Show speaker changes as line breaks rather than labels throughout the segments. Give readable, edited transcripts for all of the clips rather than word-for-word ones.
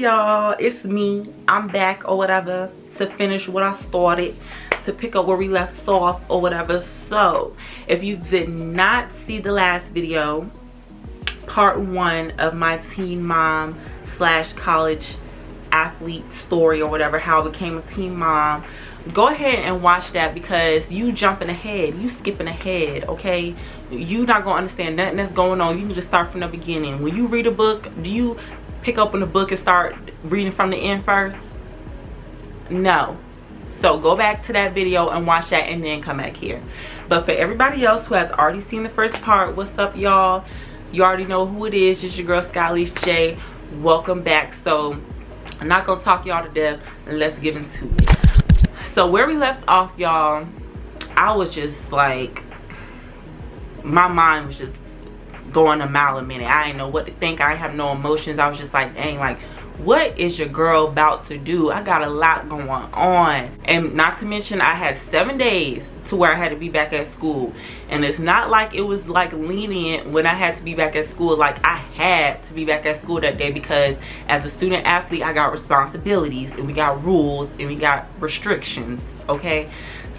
y'all, it's me. I'm back or whatever to finish what I started, to pick up where we left off or whatever. So if you did not see the last video, part 1 of my teen mom / college athlete story or whatever, how I became a teen mom, go ahead and watch that, because you jumping ahead, you skipping ahead, okay? You not gonna understand nothing that's going on. You need to start from the beginning. When you read a book, do you pick up on the book and start reading from the end first? No. So go back to that video and watch that and then come back here. But for everybody else who has already seen the first part, what's up, y'all? You already know who it is. It's your girl Skyleash J. Welcome back. So I'm not gonna talk y'all to death, and let's get into it. So where we left off, y'all, I was just like, my mind was just going a mile a minute. I didn't know what to think. I have no emotions. I was just like, dang, like, what is your girl about to do? I got a lot going on. And not to mention, I had 7 days to where I had to be back at school. And it's not like it was like lenient when I had to be back at school. Like, I had to be back at school that day, because as a student athlete, I got responsibilities, and we got rules, and we got restrictions, okay?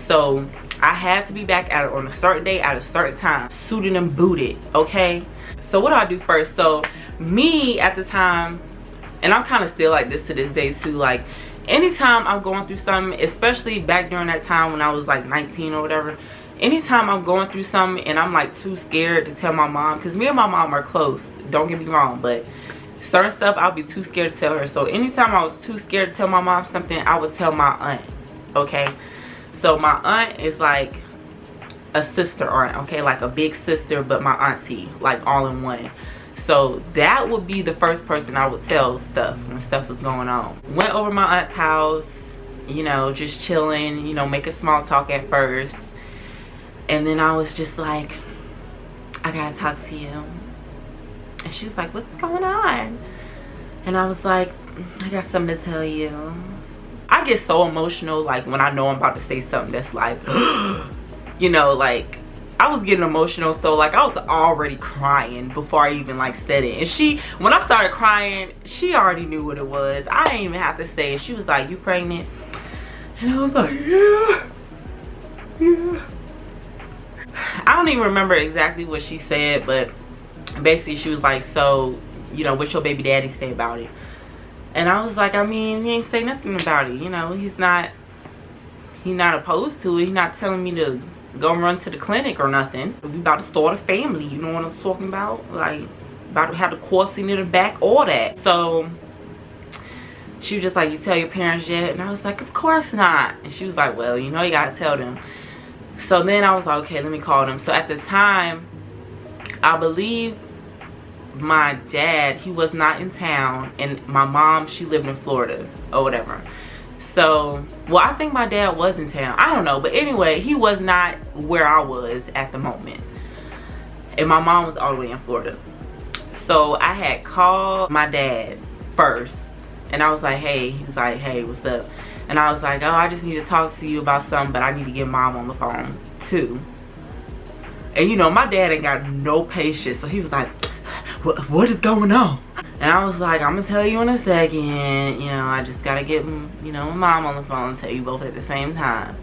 So I had to be back at it on a certain day at a certain time, suited and booted, okay? So what do I do first? So me at the time, and I'm kind of still like this to this day too, like anytime I'm going through something, especially back during that time when I was like 19 or whatever, anytime I'm going through something and I'm like too scared to tell my mom, because me and my mom are close, don't get me wrong, but certain stuff I'll be too scared to tell her. So anytime I was too scared to tell my mom something, I would tell my aunt, okay? So my aunt is like a sister aunt, okay, like a big sister, but my auntie, like all in one. So that would be the first person I would tell stuff when stuff was going on. Went over my aunt's house, you know, just chilling, you know, making small talk at first. And then I was just like, I gotta talk to you. And she was like, what's going on? And I was like, I got something to tell you. I get so emotional, like, when I know I'm about to say something that's like, you know, like, I was getting emotional. So, like, I was already crying before I even, like, said it. And when I started crying, she already knew what it was. I didn't even have to say it. She was like, you pregnant? And I was like, yeah. I don't even remember exactly what she said, but basically she was like, so, you know, what your baby daddy say about it? And I was like, I mean, he ain't say nothing about it. You know, he's not opposed to it. He's not telling me to go run to the clinic or nothing. We about to start a family. You know what I'm talking about? Like, about to have the course in the back, all that. So she was just like, you tell your parents yet? And I was like, of course not. And she was like, well, you know, you gotta tell them. So then I was like, okay, let me call them. So at the time, I believe my dad, he was not in town, and my mom, she lived in Florida or whatever. So, well, I think my dad was in town, I don't know, but anyway, he was not where I was at the moment, and my mom was all the way in Florida. So I had called my dad first, and I was like, hey. He was like, hey, what's up? And I was like, oh, I just need to talk to you about something, but I need to get mom on the phone too. And you know, my dad ain't got no patience, so he was like, what is going on? And I was like, I'm gonna tell you in a second. You know, I just gotta get, you know, my mom on the phone and tell you both at the same time.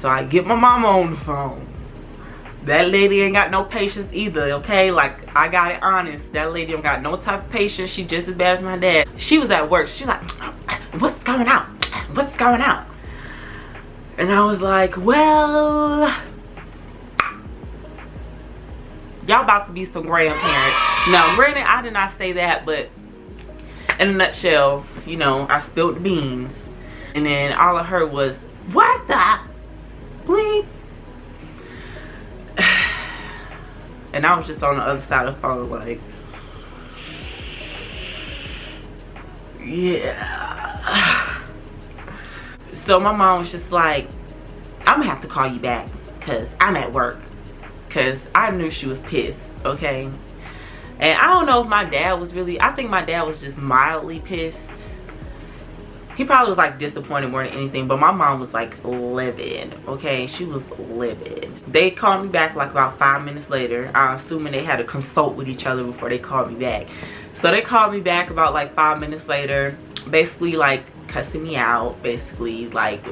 So I get my mama on the phone. That lady ain't got no patience either, okay? Like, I got it honest. That lady don't got no type of patience. She just as bad as my dad. She was at work. She's like, what's going on? What's going on? And I was like, well, y'all about to be some grandparents. Now, granted, I did not say that, but in a nutshell, you know, I spilled the beans. And then all I heard was, what the bleep? And I was just on the other side of the phone like, yeah. So my mom was just like, I'm gonna have to call you back because I'm at work. Because I knew she was pissed, okay? And I don't know if my dad was really, I think my dad was just mildly pissed. He probably was like disappointed more than anything, but my mom was like livid, okay? She was livid. They called me back like about 5 minutes later. I'm assuming they had to consult with each other before they called me back. So they called me back about like 5 minutes later, basically like cussing me out, basically like,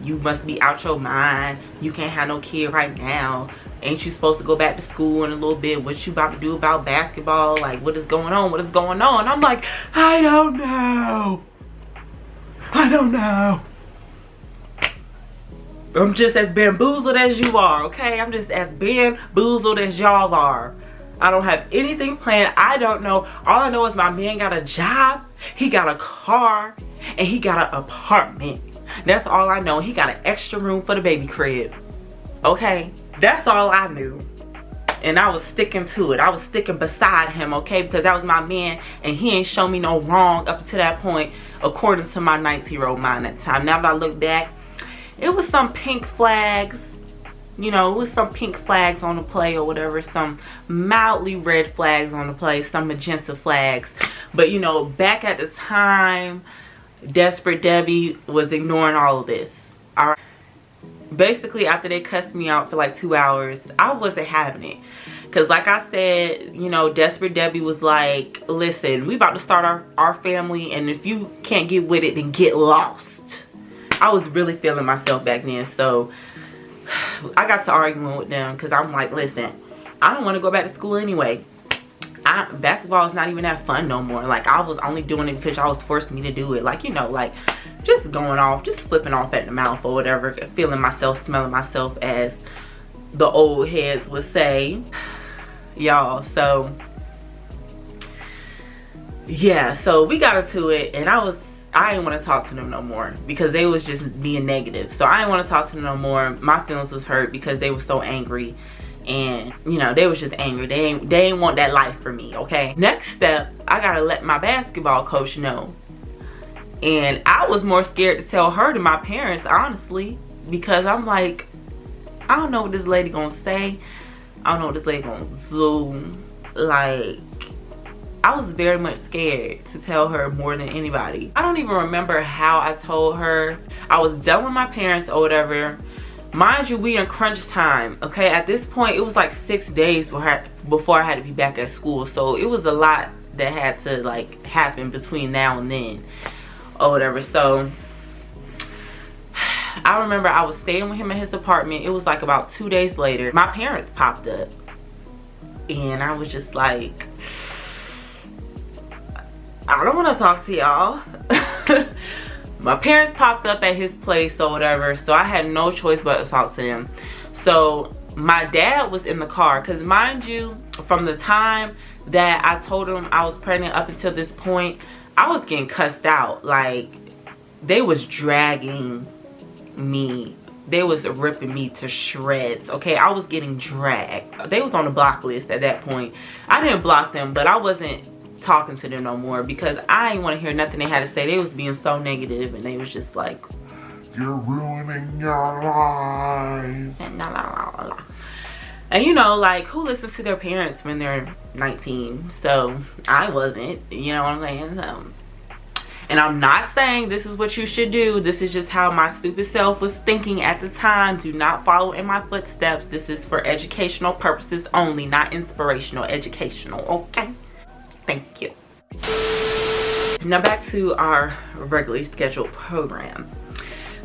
you must be out your mind, you can't have no kid right now, ain't you supposed to go back to school in a little bit, what you about to do about basketball, like what is going on, what is going on? I'm like, I don't know, I'm just as bamboozled as you are, okay? I'm just as bamboozled as y'all are. I don't have anything planned. I don't know. All I know is my man got a job, he got a car, and he got an apartment. That's all I know. He got an extra room for the baby crib. Okay? That's all I knew. And I was sticking to it. I was sticking beside him, okay? Because that was my man, and he ain't shown me no wrong up to that point, according to my 19-year-old mind at the time. Now that I look back, it was some pink flags. You know, it was some pink flags on the play or whatever. Some mildly red flags on the play. Some magenta flags. But, you know, back at the time, Desperate Debbie was ignoring all of this. All right. Basically, after they cussed me out for like 2 hours, I wasn't having it. Because like I said, you know, Desperate Debbie was like, listen, we about to start our family. And if you can't get with it, then get lost. I was really feeling myself back then. So I got to arguing with them because I'm like, listen, I don't want to go back to school anyway. Basketball is not even that fun no more. Like, I was only doing it because y'all was forcing me to do it. Like, you know, like, just going off, just flipping off at the mouth or whatever. Feeling myself, smelling myself, as the old heads would say. Y'all, so, yeah. So, we got into it, and I didn't want to talk to them no more because they was just being negative. So I didn't want to talk to them no more. My feelings was hurt because they were so angry, and you know, they was just angry. They ain't want that life for me, okay? Next step, I gotta let my basketball coach know. And I was more scared to tell her than my parents, honestly, because I'm like, I don't know what this lady gonna say. I don't know what this lady gonna do. Like, I was very much scared to tell her more than anybody. I don't even remember how I told her. I was done with my parents or whatever. Mind you, we in crunch time, okay? At this point, it was like 6 days before I had to be back at school. So it was a lot that had to like happen between now and then or whatever. So I remember I was staying with him in his apartment. It was like about 2 days later. My parents popped up. And I was just like, I don't want to talk to y'all. My parents popped up at his place or whatever, so I had no choice but to talk to them. So my dad was in the car, because mind you, from the time that I told him I was pregnant up until this point, I was getting cussed out. Like, they was dragging me. They was ripping me to shreds, okay? I was getting dragged. They was on the block list at that point. I didn't block them, but I wasn't talking to them no more because I didn't want to hear nothing they had to say. They was being so negative, and they was just like, you're ruining your life. And you know, like, who listens to their parents when they're 19? So I wasn't, you know what I'm saying? And I'm not saying this is what you should do. This is just how my stupid self was thinking at the time. Do not follow in my footsteps. This is for educational purposes only, not inspirational, educational, okay? Thank you. Now back to our regularly scheduled program.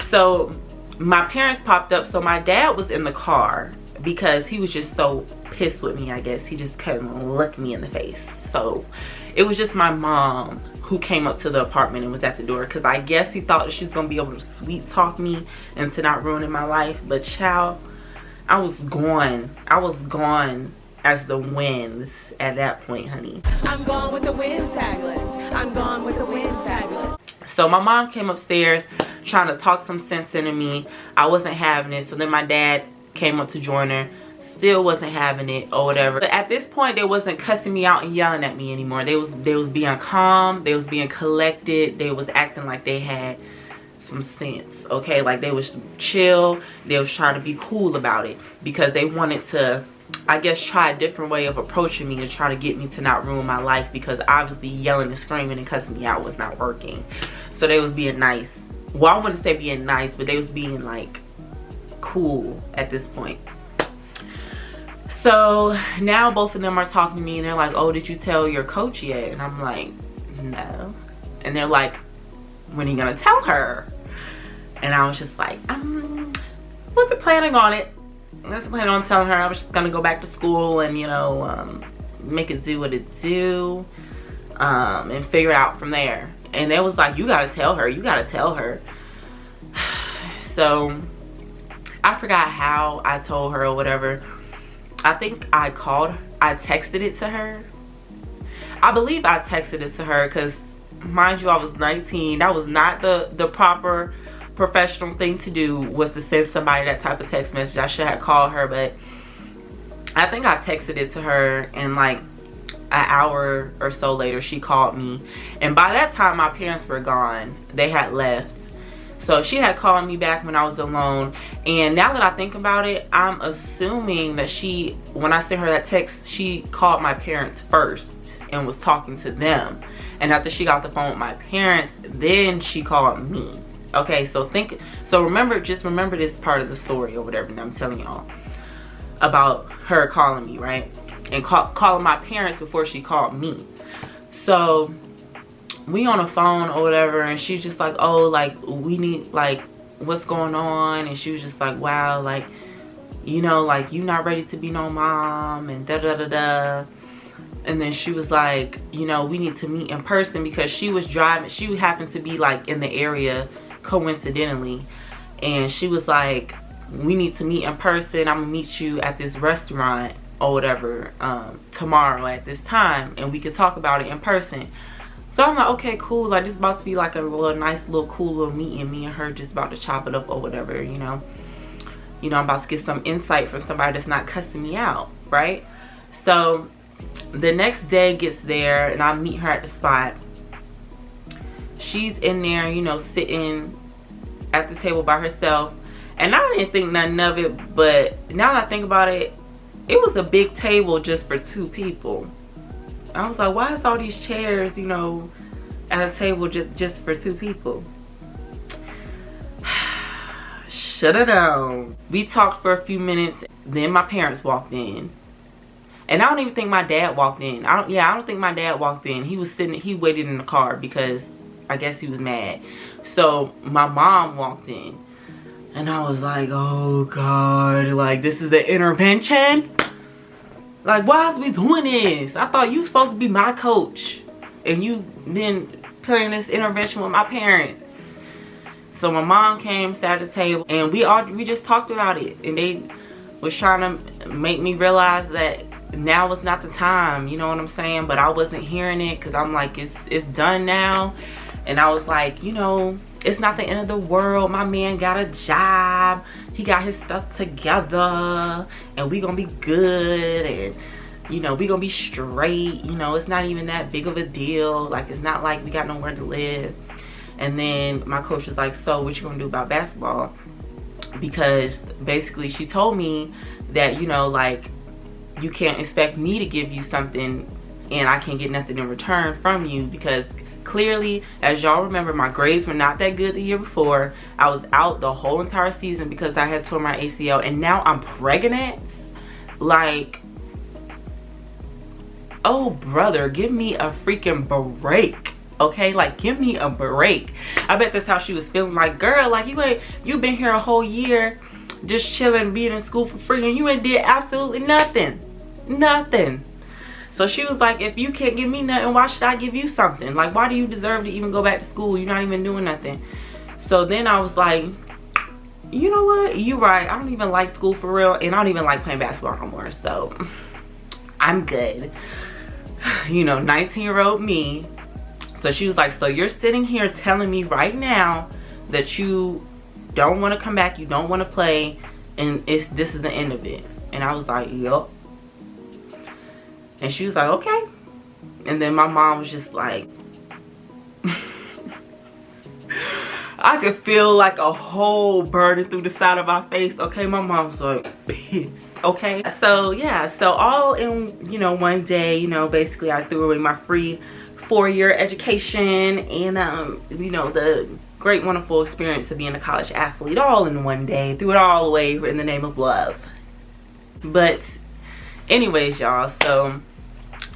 So my parents popped up. So my dad was in the car because he was just so pissed with me, I guess. He just couldn't look me in the face. So it was just my mom who came up to the apartment and was at the door, because I guess he thought that she was going to be able to sweet talk me into not ruining my life. But child, I was gone. I was gone as the winds at that point, honey. I'm gone with the wind, tagless. I'm gone with the wind, tagless. So my mom came upstairs trying to talk some sense into me. I wasn't having it. So then my dad came up to join her. Still wasn't having it or whatever. But at this point, they wasn't cussing me out and yelling at me anymore. They was being calm. They was being collected. They was acting like they had some sense, okay? Like, they was chill. They was trying to be cool about it because they wanted to, I guess, try a different way of approaching me to try to get me to not ruin my life, because obviously yelling and screaming and cussing me out was not working. So they was being nice. Well, I wouldn't say being nice, but they was being like cool at this point. So now both of them are talking to me and they're like, oh, did you tell your coach yet? And I'm like, no. And they're like, when are you gonna tell her? And I was just like, wasn't planning on it. I wasn't planning on telling her. I was just gonna go back to school and, you know, make it do what it do, and figure it out from there. And they was like, you gotta tell her, you gotta tell her. So I forgot how I told her or whatever. I think I texted it to her. I believe I texted it to her because, mind you, I was 19. That was not the proper professional thing to do, was to send somebody that type of text message. I should have called her, but I think I texted it to her, and like an hour or so later she called me. And by that time my parents were gone. They had left. So she had called me back when I was alone. And now that I think about it, I'm assuming that when I sent her that text, she called my parents first and was talking to them. And after she got the phone with my parents, then she called me. Okay, so remember this part of the story or whatever that I'm telling y'all about her calling me, right? And calling my parents before she called me. So we on the phone or whatever, and she's just like, oh, like, we need, like, what's going on? And she was just like, wow, like, you know, like, you not ready to be no mom, and da da da da. And then she was like, you know, we need to meet in person, because she was driving. She happened to be like in the area coincidentally, and she was like, we need to meet in person. I'm gonna meet you at this restaurant or whatever tomorrow at this time, and we could talk about it in person. So I'm like, okay, cool. Like, this is about to be like a little nice little cool little meeting. Me and her just about to chop it up or whatever, you know. I'm about to get some insight from somebody that's not cussing me out, right? So the next day gets there and I meet her at the spot. She's in there, you know, sitting at the table by herself. And I didn't think nothing of it, but now that I think about it, it was a big table just for 2 people. I was like, why is all these chairs, you know, at a table just for 2 people? Shut it down. We talked for a few minutes. Then my parents walked in. And I don't even think my dad walked in. I don't think my dad walked in. He waited in the car because I guess he was mad. So my mom walked in. And I was like, oh God, like, this is an intervention? Like, why is we doing this? I thought you supposed to be my coach, and you then playing this intervention with my parents. So my mom came, sat at the table, and we just talked about it. And they was trying to make me realize that now was not the time, you know what I'm saying? But I wasn't hearing it, because I'm like, it's done now. And I was like, you know, it's not the end of the world. My man got a job. He got his stuff together. And we gonna be good. And, you know, we gonna be straight. You know, it's not even that big of a deal. Like, it's not like we got nowhere to live. And then my coach was like, so what you gonna do about basketball? Because basically she told me that, you know, like, you can't expect me to give you something and I can't get nothing in return from you, because clearly, as y'all remember, my grades were not that good the year before. I was out the whole entire season because I had torn my ACL, and now I'm pregnant. Like, oh brother, give me a freaking break. Okay, like, give me a break. I bet that's how she was feeling. Like, girl, like, you've been here a whole year just chilling, being in school for free, and you ain't did absolutely nothing. So she was like, if you can't give me nothing, why should I give you something? Like, why do you deserve to even go back to school? You're not even doing nothing. So then I was like, you know what? You're right. I don't even like school for real. And I don't even like playing basketball no more. So I'm good. You know, 19-year-old me. So she was like, so you're sitting here telling me right now that you don't want to come back. You don't want to play. And this is the end of it. And I was like, yup. And she was like, okay. And then my mom was just like, I could feel like a hole burning through the side of my face. Okay, my mom was like pissed. Okay, so yeah, so all in, you know, one day, you know, basically I threw away my free 4-year education and you know, the great wonderful experience of being a college athlete all in one day. Threw it all away in the name of love. But Anyways, y'all, so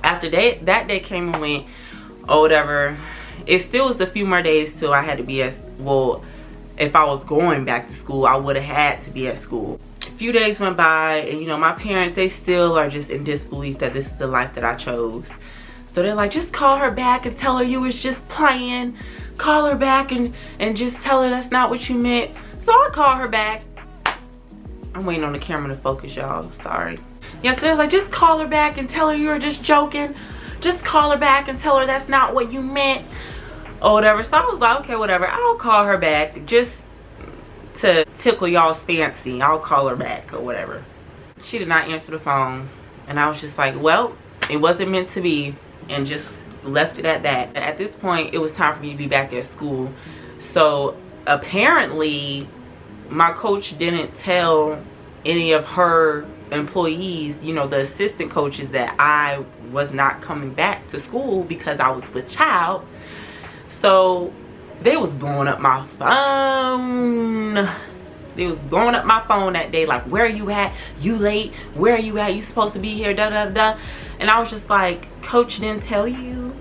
after that day came and went or whatever, it still was a few more days till I had to be at, well, if I was going back to school, I would have had to be at school. A few days went by, and you know, my parents, they still are just in disbelief that this is the life that I chose. So they're like, just call her back and tell her you was just playing. Call her back and just tell her that's not what you meant. So I call her back. I'm waiting on the camera to focus, y'all. Sorry. Yeah, so they was like, just call her back and tell her you were just joking. Just call her back and tell her that's not what you meant. Or whatever. So I was like, okay, whatever. I'll call her back just to tickle y'all's fancy. I'll call her back or whatever. She did not answer the phone. And I was just like, well, it wasn't meant to be. And just left it at that. At this point, it was time for me to be back at school. So apparently my coach didn't tell any of her employees, you know, the assistant coaches, that I was not coming back to school because I was with child. So they was blowing up my phone. They was blowing up my phone that day, like, where are you at? You late? Where are you at? You supposed to be here, da da da. And I was just like, coach didn't tell you?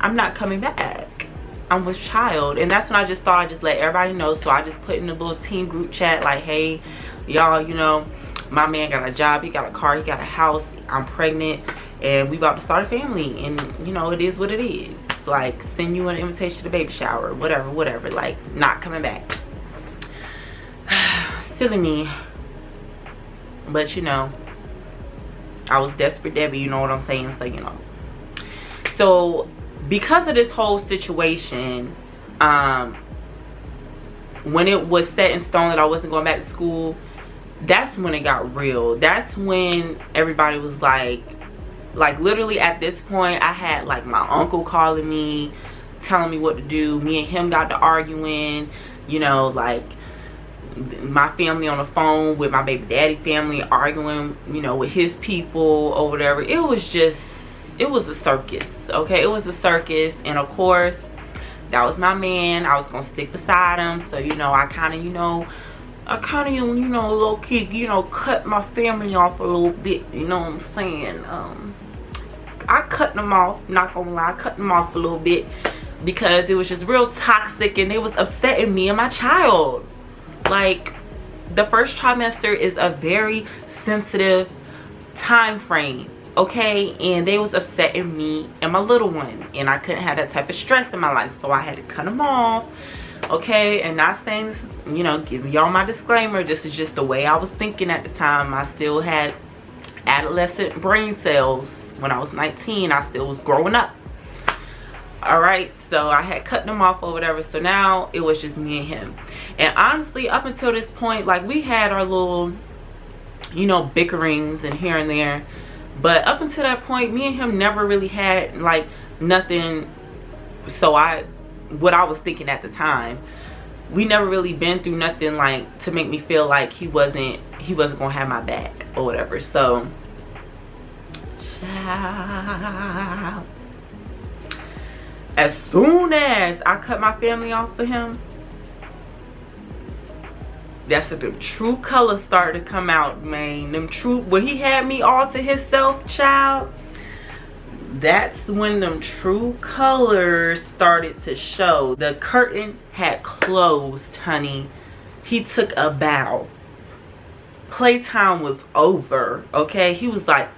I'm not coming back. I'm with child. And that's when I just thought I'd just let everybody know. So I just put in a little team group chat like, hey, y'all, you know, my man got a job, he got a car, he got a house, I'm pregnant, and we about to start a family. And you know, it is what it is. Like, send you an invitation to the baby shower, whatever, like, not coming back. Silly me. But you know, I was desperate Debbie, you know what I'm saying? So you know, so because of this whole situation, when it was set in stone that I wasn't going back to school, that's when it got real. That's when everybody was like literally at this point, I had like my uncle calling me, telling me what to do. Me and him got to arguing, you know, like my family on the phone with my baby daddy family arguing, you know, with his people or whatever. It was a circus, okay? It was a circus. And of course, that was my man. I was gonna stick beside him. So, you know, I kind of, you know, low key, you know, cut my family off a little bit, you know what I'm saying? I cut them off, not gonna lie, I cut them off a little bit because it was just real toxic and it was upsetting me and my child. Like, the first trimester is a very sensitive time frame, okay? And they was upsetting me and my little one, and I couldn't have that type of stress in my life, so I had to cut them off, okay? And not saying this, you know, giving y'all my disclaimer, this is just the way I was thinking at the time. I still had adolescent brain cells. When I was 19, I still was growing up. All right, so I had cut them off or whatever. So now it was just me and him. And honestly, up until this point, like, we had our little, you know, bickerings and here and there. But up until that point, me and him never really had like nothing. So what I was thinking at the time, we never really been through nothing like to make me feel like he wasn't gonna have my back or whatever. So child, as soon as I cut my family off for him, that's when the true colors started to come out, man. When he had me all to himself, child, that's when them true colors started to show. The curtain had closed, honey. He took a bow. Playtime was over, okay? He was like,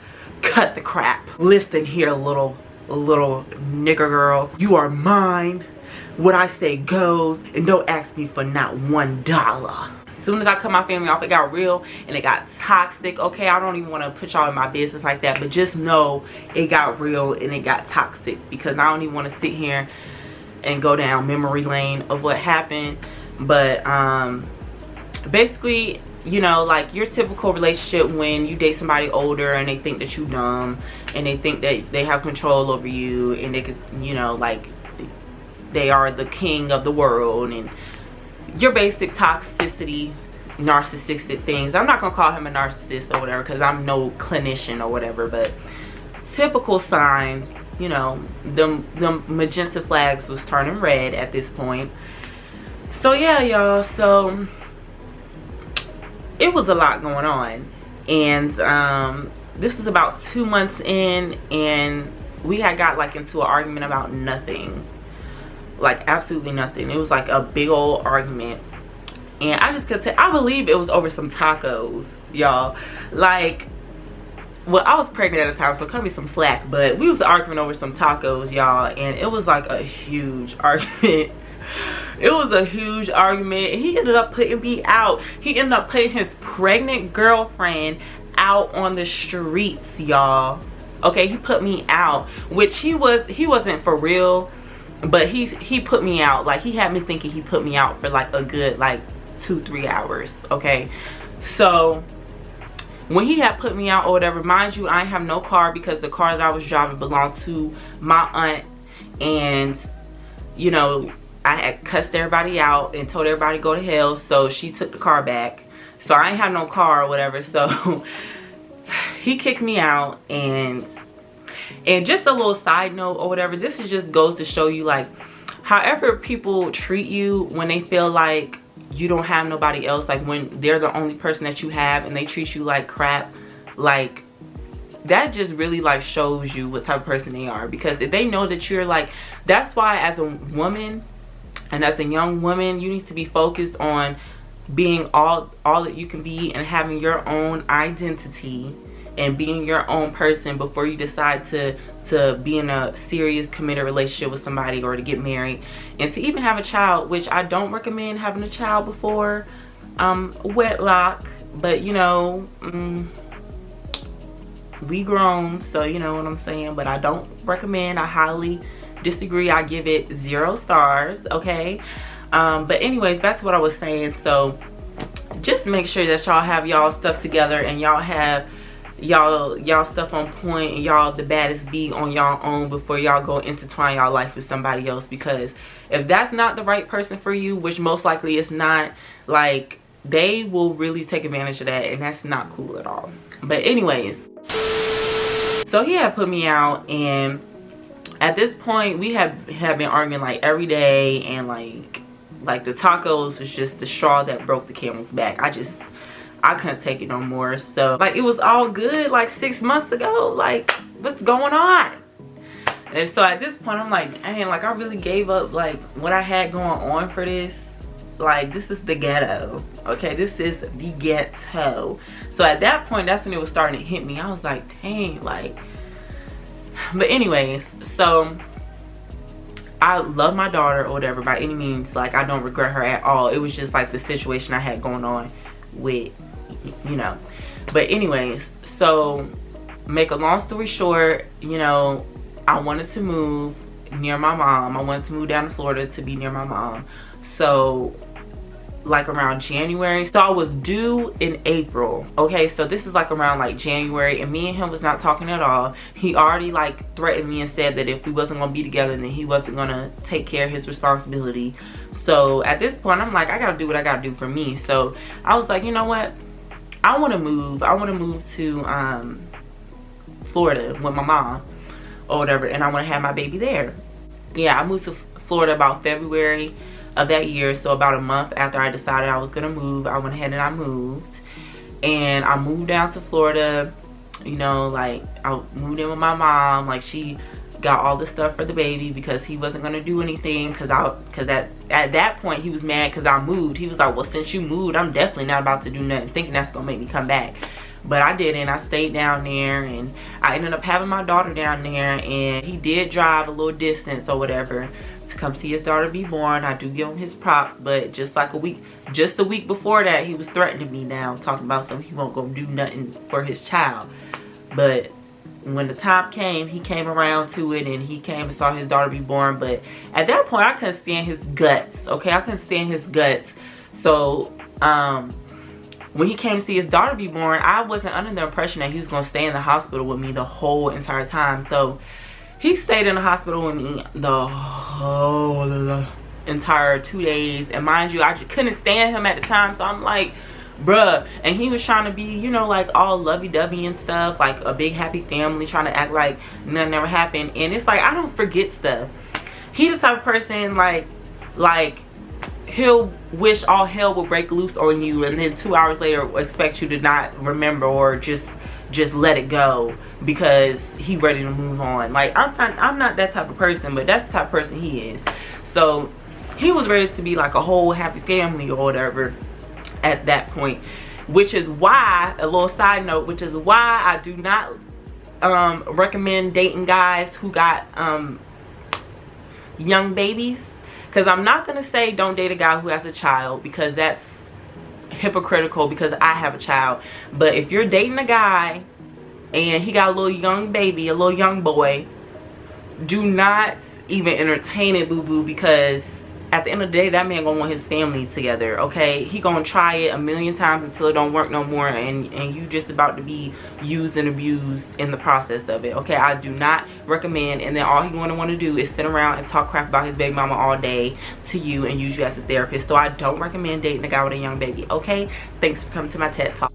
cut the crap. Listen here, little nigger girl. You are mine. What I say goes, and don't ask me for not $1. As soon as I cut my family off, it got real and it got toxic, okay? I don't even want to put y'all in my business like that, but just know it got real and it got toxic, because I don't even want to sit here and go down memory lane of what happened. But basically, you know, like your typical relationship when you date somebody older and they think that you dumb and they think that they have control over you and they could, you know, like they are the king of the world, and your basic toxicity, narcissistic things. I'm not gonna call him a narcissist or whatever, because I'm no clinician or whatever, but typical signs, you know, the magenta flags was turning red at this point. So yeah, y'all, so it was a lot going on. And this was about 2 months in, and we had got like into an argument about nothing, like absolutely nothing. It was like a big old argument, and I just could I believe it was over some tacos, y'all. Like, well, I was pregnant at the time, so it cut me some slack, but we was arguing over some tacos, y'all, and it was like a huge argument. It was a huge argument. He ended up putting me out. He ended up putting his pregnant girlfriend out on the streets, y'all. Okay, he put me out, which he wasn't for real, but he put me out. Like, he had me thinking he put me out for like a good like 2-3 hours. Okay, so when he had put me out or whatever, mind you, I have no car because the car that I was driving belonged to my aunt, and you know, I had cussed everybody out and told everybody to go to hell, so she took the car back. So I ain't have no car or whatever, so he kicked me out. And just a little side note or whatever, this is just goes to show you, like, however people treat you when they feel like you don't have nobody else, like when they're the only person that you have and they treat you like crap, like, that just really like shows you what type of person they are. Because if they know that you're like, that's why as a woman and as a young woman, you need to be focused on being all that you can be and having your own identity and being your own person before you decide to be in a serious committed relationship with somebody or to get married and to even have a child, which I don't recommend having a child before wedlock. But you know, we grown, so you know what I'm saying. But I don't recommend. I highly disagree. I give it 0 stars. Okay, but anyways, that's what I was saying. So just make sure that y'all have y'all stuff together and y'all have y'all stuff on point, and y'all the baddest be on y'all own before y'all go intertwine y'all life with somebody else. Because if that's not the right person for you, which most likely it's not, like, they will really take advantage of that, and that's not cool at all. But anyways, so he had put me out, and at this point we have been arguing like every day, and like the tacos was just the straw that broke the camel's back. I couldn't take it no more. So like, it was all good like 6 months ago. Like, what's going on? And so at this point I'm like, dang, like I really gave up like what I had going on for this. Like, this is the ghetto. Okay, this is the ghetto. So at that point, that's when it was starting to hit me. I was like, dang, like. But anyways, so I love my daughter or whatever by any means. Like, I don't regret her at all. It was just like the situation I had going on with, you know. But anyways, so make a long story short, you know, I wanted to move near my mom. I wanted to move down to Florida to be near my mom. So like around January, so I was due in April. Okay, so this is like around like January, and me and him was not talking at all. He already like threatened me and said that if we wasn't gonna be together, then he wasn't gonna take care of his responsibility. So at this point I'm like, I gotta do what I gotta do for me. So I was like, you know what, I want to move to Florida with my mom or whatever, and I want to have my baby there. Yeah, I moved to Florida about February of that year. So about a month after I decided I was gonna move, I went ahead and I moved. And I moved down to Florida, you know, like I moved in with my mom. Like, she got all the stuff for the baby because he wasn't gonna do anything, because at that point he was mad because I moved. He was like, well, since you moved, I'm definitely not about to do nothing, thinking that's gonna make me come back. But I didn't. I stayed down there, and I ended up having my daughter down there, and he did drive a little distance or whatever to come see his daughter be born. I do give him his props, but just the week before that, he was threatening me now, talking about something, he won't go do nothing for his child. But when the time came, he came around to it, and he came and saw his daughter be born. But at that point, I couldn't stand his guts. Okay, I couldn't stand his guts. So when he came to see his daughter be born, I wasn't under the impression that he was going to stay in the hospital with me the whole entire time. So he stayed in the hospital with me the whole entire 2 days. And mind you, I just couldn't stand him at the time. So I'm like, bruh. And he was trying to be, you know, like all lovey-dovey and stuff. Like a big happy family, trying to act like nothing ever happened. And it's like, I don't forget stuff. He the type of person, like he'll wish all hell will break loose on you, and then 2 hours later expect you to not remember, or just just let it go because he ready to move on. Like, I'm not that type of person, but that's the type of person he is. So he was ready to be like a whole happy family or whatever at that point, which is why, a little side note, which is why I do not recommend dating guys who got young babies. Because I'm not going to say don't date a guy who has a child, because that's hypocritical, because I have a child. But if you're dating a guy and he got a little young baby, a little young boy, do not even entertain it, boo-boo, because at the end of the day, that man gonna want his family together, okay? He gonna try it a million times until it don't work no more, and you just about to be used and abused in the process of it, okay? I do not recommend. And then all he gonna want to do is sit around and talk crap about his baby mama all day to you and use you as a therapist. So I don't recommend dating a guy with a young baby, okay? Thanks for coming to my TED Talk.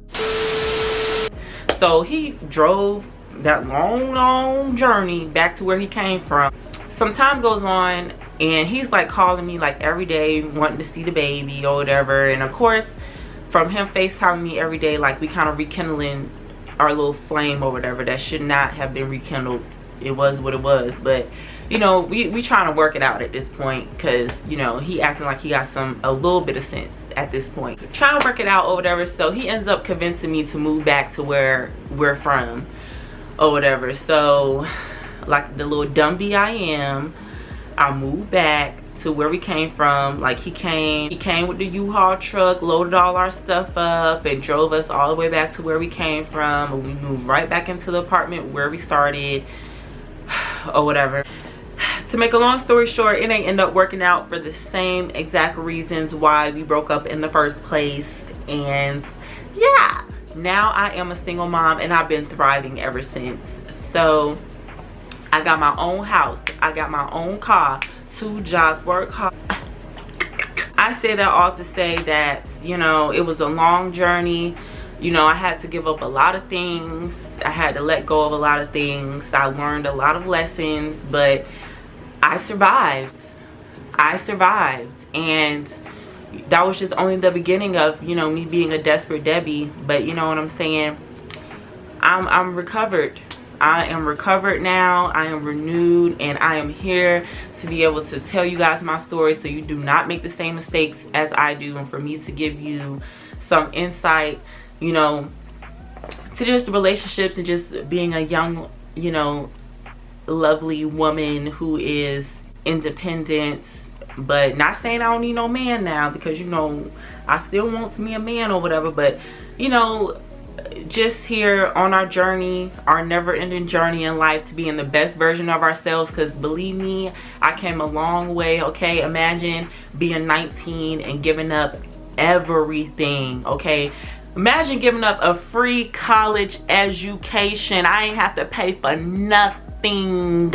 So he drove that long journey back to where he came from. Some time goes on, and he's like calling me like every day, wanting to see the baby or whatever. And of course, from him FaceTiming me every day, like, we kind of rekindling our little flame or whatever that should not have been rekindled. It was what it was. But you know, we trying to work it out at this point, because you know, he acting like he got a little bit of sense at this point, trying to work it out or whatever. So he ends up convincing me to move back to where we're from or whatever. So like the little dumby I am, I moved back to where we came from. Like, he came with the U-Haul truck, loaded all our stuff up, and drove us all the way back to where we came from. And we moved right back into the apartment where we started or whatever. To make a long story short, it ain't end up working out for the same exact reasons why we broke up in the first place. And yeah, now I am a single mom, and I've been thriving ever since. So I got my own house, I got my own car, 2 jobs, work hard. I say that all to say that, you know, it was a long journey. You know, I had to give up a lot of things. I had to let go of a lot of things. I learned a lot of lessons, but I survived. I survived. And that was just only the beginning of, you know, me being a desperate Debbie. But you know what I'm saying? I'm recovered. I am recovered now. I am renewed, and I am here to be able to tell you guys my story so you do not make the same mistakes as I do, and for me to give you some insight, you know, to just relationships and just being a young, you know, lovely woman who is independent. But not saying I don't need no man now, because you know, I still want me a man or whatever. But you know, just here on our journey, our never-ending journey in life, to be in the best version of ourselves. Because believe me, I came a long way, okay? Imagine being 19 and giving up everything, okay? Imagine giving up a free college education. I ain't have to pay for nothing.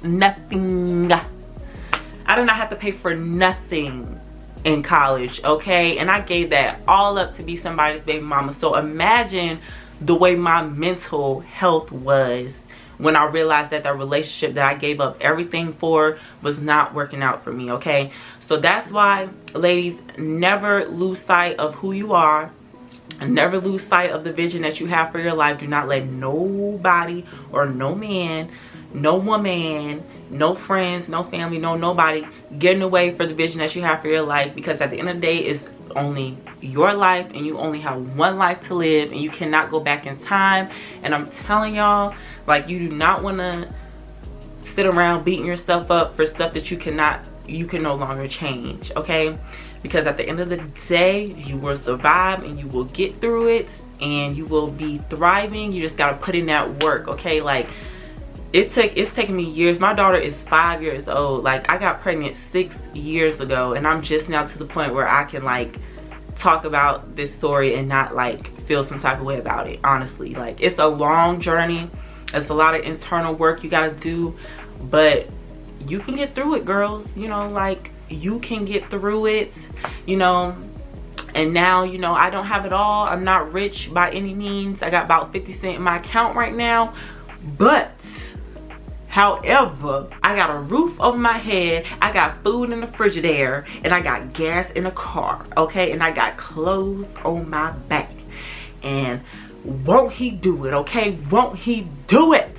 Nothing. I did not have to pay for nothing in college, okay? And I gave that all up to be somebody's baby mama. So imagine the way my mental health was when I realized that the relationship that I gave up everything for was not working out for me, okay? So that's why, ladies, never lose sight of who you are, and never lose sight of the vision that you have for your life. Do not let nobody or no man, no woman, no friends, no family, no nobody get in the way for the vision that you have for your life. Because at the end of the day, it's only your life, and you only have one life to live, and you cannot go back in time. And I'm telling y'all, like, you do not want to sit around beating yourself up for stuff that you can no longer change, okay? Because at the end of the day, you will survive, and you will get through it, and you will be thriving. You just got to put in that work, okay? Like, it's taken me years. My daughter is 5 years old. Like, I got pregnant 6 years ago, and I'm just now to the point where I can like talk about this story and not like feel some type of way about it, honestly. Like, it's a long journey. It's a lot of internal work you got to do, but you can get through it, girls. You know, like, you can get through it, you know. And now, you know, I don't have it all. I'm not rich by any means. I got about 50 cents in my account right now, but however, I got a roof over my head, I got food in the Frigidaire, and I got gas in the car, okay? And I got clothes on my back. And won't he do it, okay? Won't he do it?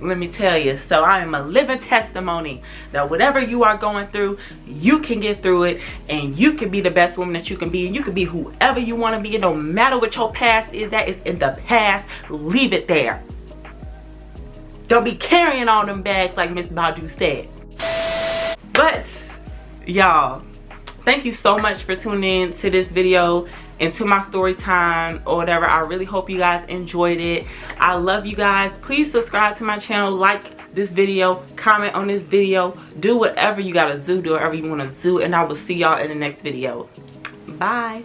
Let me tell you. So I am a living testimony that whatever you are going through, you can get through it, and you can be the best woman that you can be, and you can be whoever you want to be. And no matter what your past is, that is in the past. Leave it there. Don't be carrying all them bags like Miss Badu said. But y'all, thank you so much for tuning in to this video and to my story time or whatever. I really hope you guys enjoyed it. I love you guys. Please subscribe to my channel, like this video, comment on this video, do whatever you gotta do whatever you want to do, and I will see y'all in the next video. Bye.